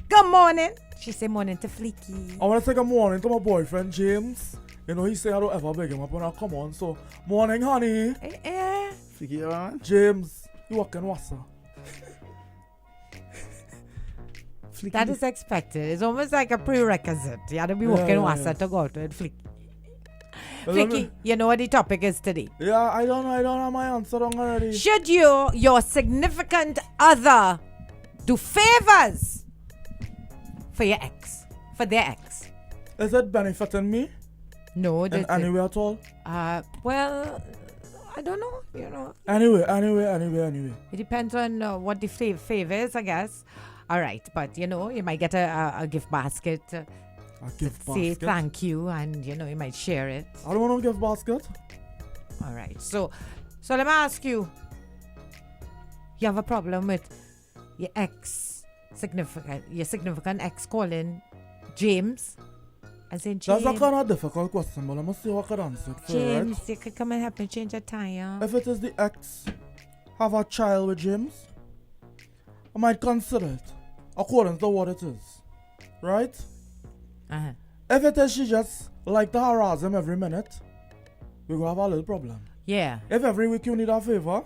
Good morning. She say morning to Fleeky. I want to say good morning to my boyfriend, James. You know, he say I don't ever beg him up when I come on. So, morning, honey. Flicky around? James, you working what's That is expected. It's almost like a prerequisite. You have to be working wasa to go out with Fleeky. Fleeky, you know what the topic is today? Yeah, I don't know. I don't have my answer on already. Should your significant other, do favors for your ex, for their ex? Is it benefiting me? No. In any way at all? Well, I don't know, you know. Anyway. It depends on what the favor is, I guess. All right, but, you know, you might get a gift basket. A gift say basket? thank you, and, you know, you might share it. I don't want a gift basket. All right, so let me ask you. You have a problem with your significant ex calling James? As in James. That's a kind of difficult question, but I must see what I can answer it for, James, right? you could come and help me change a tire. If it is the ex have a child with James, I might consider it according to what it is, right? Uh-huh. If it is she just like to harass him every minute, we will have a little problem. Yeah. If every week you need a favor,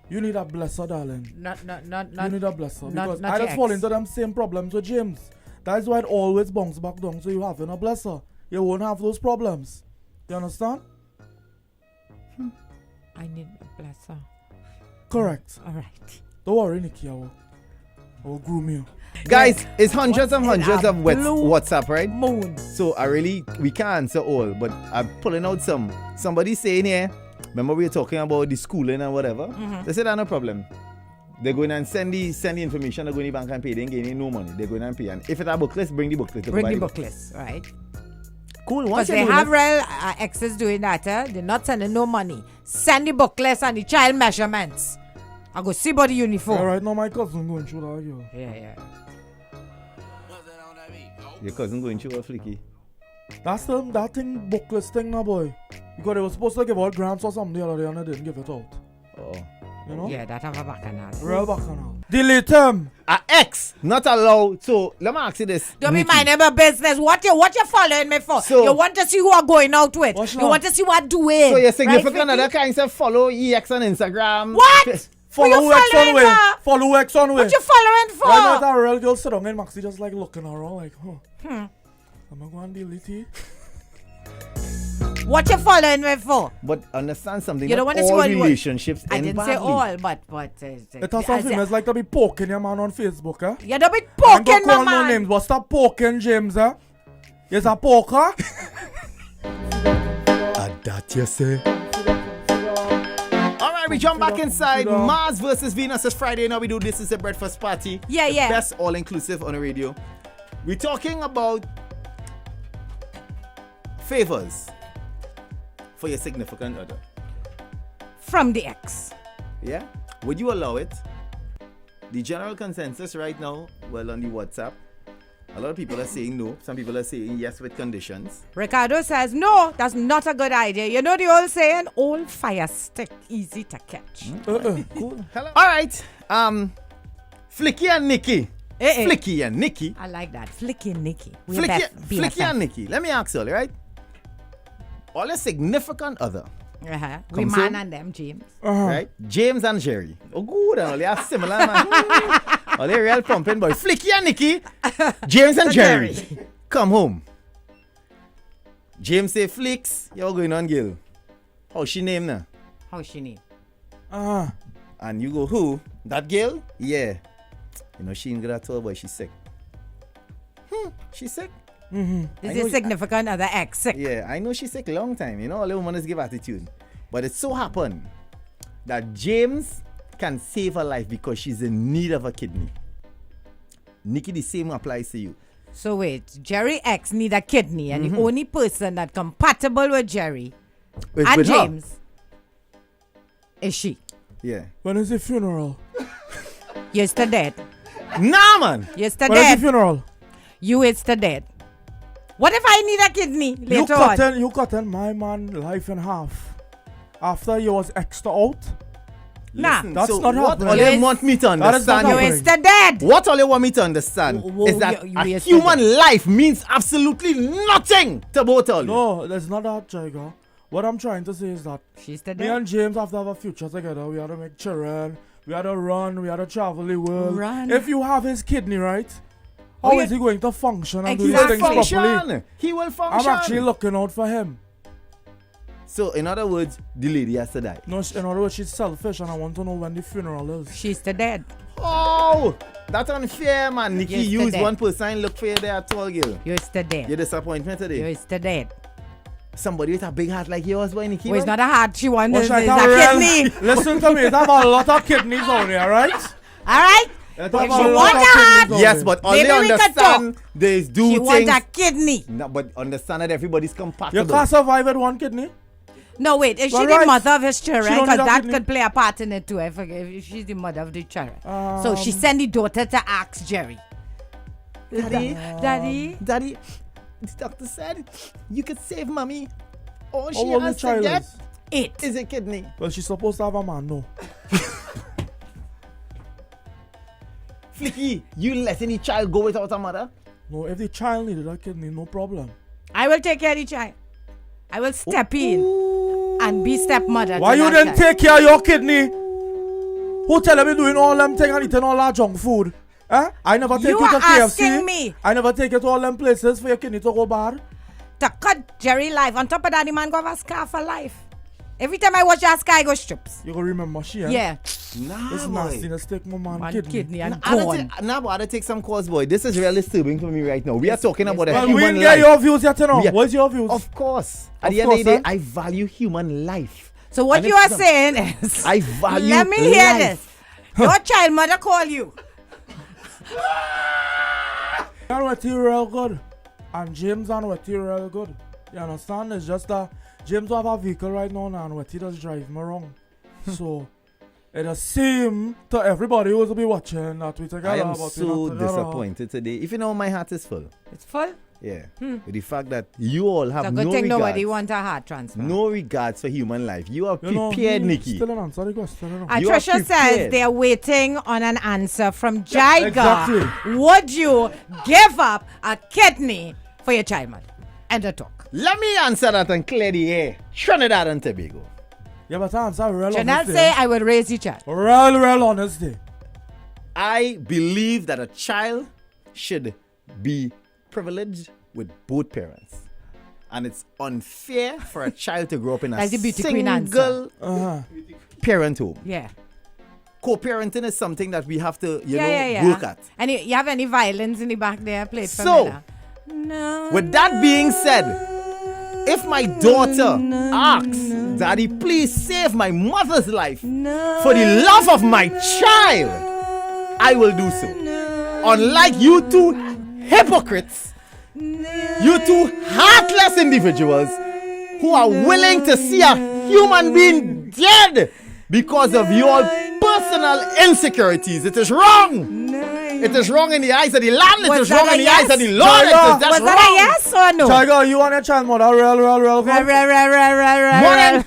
you need a blesser, darling. Not. You need a blesser because not I your just fall ex. into them same problems with James. That is why it always bounces back down. So you having a blesser, you won't have those problems. You understand? I need a blesser. Correct. All right. Don't worry, Nikki. I will groom you. Guys, it's hundreds of blue WhatsApp, right? Moon. So we can't answer all, but I'm pulling out some. Somebody saying here, remember we were talking about the schooling and whatever? Mm-hmm. They said that's no problem. They're going and send the information, they're going to the bank and pay, they ain't getting no money. They're going and pay. And if it's a booklist, bring the booklist. Bring the booklist, right? Cool. Because Once they have real exes doing that. They're not sending no money. Send the booklist and the child measurements. I go see body uniform. All right, now my cousin going through that girl. Yeah. Your cousin going through a flicky. That's that thing bookless thing now, boy. Because they were supposed to give out grants or something the other day and they didn't give it out. Oh. You know? Yeah, that have a bacchanal. Real bacchanal. Delete him. A ex not allowed. So let me ask you this. Don't be Nikki. minding my business. What you following me for? So- you want to see who I'm going out with. What's You that? want to see what I'm doing. So your significant right, other kinds of follow EX on Instagram. What? Follow you X on following way. her? Follow X on way. What you following for? Right now, that real girl sit down and Maxie just like looking around like, I'm going to delete it. What you following me for? But understand something. You don't not want to see all what you- relationships I end didn't say badly. all, but It has something it's like to be poking your man on Facebook, eh? you don't be I'm poking my call no man. names, but stop poking James, eh? You're a poker. That you say. All right, we jump back inside. Mars versus Venus is Friday. Now we do This Is a Breakfast Party. Yeah, the yeah. Best all-inclusive on the radio. We're talking about favors for your significant other. From the ex. Yeah? Would you allow it? The general consensus right now, well, on the WhatsApp, a lot of people are saying no. Some people are saying yes with conditions. Ricardo says, no, that's not a good idea. You know the old saying, old fire stick, easy to catch. Cool. Hello. All right. Flicky and Nikki. Flicky and Nikki. I like that. Flicky Nikki. Flicky and Nikki. Let me ask you, right? All your significant other, We Come man soon. and them, James. right? James and Jerry. Oh, good. They are similar, man. Oh, they're real pumping boy. Flicky and Nikki. James and Jerry. Come home. James say, Flicks, you're going on, girl. How she name now? How she need? And you go, who? That girl? Yeah. You know, she ain't gonna tell boy she's sick. She's sick? This I is know- significant other ex. Sick. Yeah, I know she's sick a long time. You know, all the women give attitude. But it so happened that James can save her life because she's in need of a kidney. Nikki, the same applies to you. So wait, Jerry X need a kidney and the only person that compatible with Jerry With and her. James is she. Yeah. When is the funeral? You're still dead. Nah, man. You're still When is the dead. funeral? You is still dead. What if I need a kidney later on? You cutting my man life in half. After you was extra out, Nah. Listen, That's so not what happening. all Yes. you want me to That is not understand You happening. is the dead. What all you want me to understand is that you a is the human life means absolutely nothing to both of you. No, that's not that, Jaiga. What I'm trying to say is that She's the me dead. and James have to have a future together. We have to make children. We have to run. We have to travel the world. Run. If you have his kidney, right? How Oh, is yeah. he going to function and Exactly. do these things properly? Function. He will I'm function. actually looking out for him. So, in other words, the lady has to die. No, in other words, she's selfish, and I want to know when the funeral is. She's the dead. Oh, that's unfair, man. Nikki, Yes, use today. one person, look fair there at all, girl. You is the dead. Your disappointment You today. is the dead. Somebody with a big heart like yours, boy, Nikki. Oh, it's boy. not a heart she wants. Watch It's like a a real- kidney. Listen to me, there's a lot of kidneys out there, right? All right? There's If a she lot want of a kidneys heart, out Yes, there. but Maybe only we could understand there's do she wants things. a kidney. No, but understand that everybody's You compatible. can't survive with one kidney. No, wait. Is she Well, the right. mother of his children? She don't Because need a that kidney. could play a part in it too. I forget if she's the mother of the children. So she sent the daughter to ask Jerry. Daddy? Daddy, the doctor said you could save mommy. All How she old the has to child get is? It. is a kidney. Well, she's supposed to have a man, no. Flicky, you letting the child go without a mother? No, if the child needed a kidney, no problem. I will take care of the child. I will step in and be stepmother. Why to you that didn't child. take care of your kidney? Who tell you doing all them things and eating all that junk food? Eh? I never take You you to are KFC. asking me. I never take you to all them places for your kidney to go bad. To cut Jerry life. On top of that, the man go have a scar for life. Every time I watch that scar, I go strips. You go remember she, eh? Yeah. Nah, This boy. nastiness take my man One kidney. kidney and I gone. gotta take some calls, boy. This is really disturbing for me right now. We are talking about a Well, we human ain't get life. your views yet, you know. Yeah. What's your views? Of course. At Of the end of the day, course, I value human life. So what And you it's are saying is, I value let me hear life. this. Your child mother call you. And with you real good. And James and with you real good. You understand? It's just that James have a vehicle right now and with he does drive me wrong. So it does seem to everybody who's be watching that we together. I am but we so not together. disappointed today. If you know, my heart is full. It's full. Yeah. With the fact that you all have It's a no good thing regards. nobody want a heart transplant. No regards for human life. You are You know, prepared, me Nikki. Still an answer the question, you know. And You are Trisha says prepared. they are waiting on an answer from Jaiga. Exactly. Would you give up a kidney for your child mother? End of talk. Let me answer that and clear the air. Trinidad and Tobago. Yeah, but answer real Janelle honest say day. I will raise the child. Real honest day. I believe that a child should be privileged with both parents. And it's unfair for a child to grow up in a That's the beauty queen answer. single Uh-huh. parent home. Yeah. Co-parenting is something that we have to, Yeah. work at. And you have any violins in the back there? Play it for So, me now. No. With that being said, if my daughter asks, Daddy, please save my mother's life for the love of my child, I will do so. Unlike you two hypocrites, you two heartless individuals who are willing to see a human being dead because of your personal insecurities. It is wrong. It is wrong in the eyes of the land. It Was is that wrong a in the yes? eyes of the Lord. Jaiga. That's Was wrong. that a yes or no? Jaiga, you want your child mother real Right, good? right.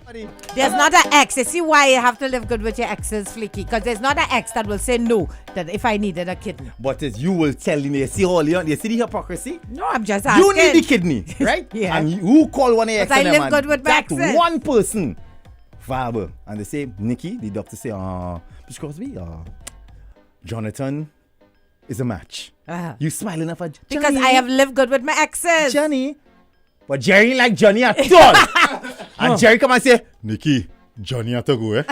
Buddy, There's not an ex. You see why you have to live good with your exes, Flicky? Because there's not an ex that will say no that if I needed a kidney. but as you will tell me, you see all you see the hypocrisy? No, I'm just asking. You need the kidney, right? Yeah. And you call one of your But I ex and live them, good and with my that exes. one person viable. And they say, Nikki, the doctor say, Mr. Crosby, Jonathan is a match. Uh-huh. You smiling up at Because Johnny, I have lived good with my exes. Johnny. But Jerry ain't like Johnny at all. And Jerry come and say, Nikki, Johnny had to go, eh?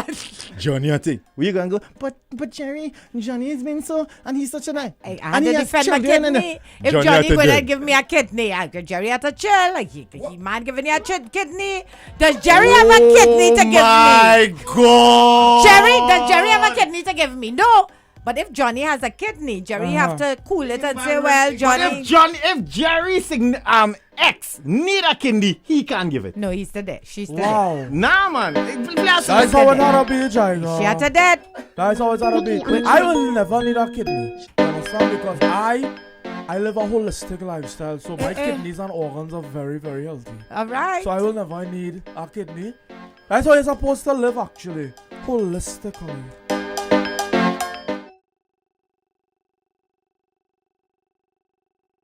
Johnny had to. Where you going to go? But Jerry, Johnny has been so, and he's such a nice. I and had he to has defend my children and- kidney. If Johnny Johnny had to would do. have given me a kidney, Jerry had to chill. Like he man giving you a kidney. Does Jerry have a kidney to give me? My God. Does Jerry have a kidney to give me? No. But if Johnny has a kidney, Jerry have to cool it and say, well, But Johnny. if Jerry's ex need a kidney, he can't give it. No, he's still there. She's still Wow. Nah, man. That's how it ought to be, Jaiga. there. She had to dead. That's how it ought to be. I will never need a kidney. You understand? Because I live a holistic lifestyle, so my kidneys and organs are very, very healthy. All right. So I will never need a kidney. That's how you're supposed to live, actually. Holistically.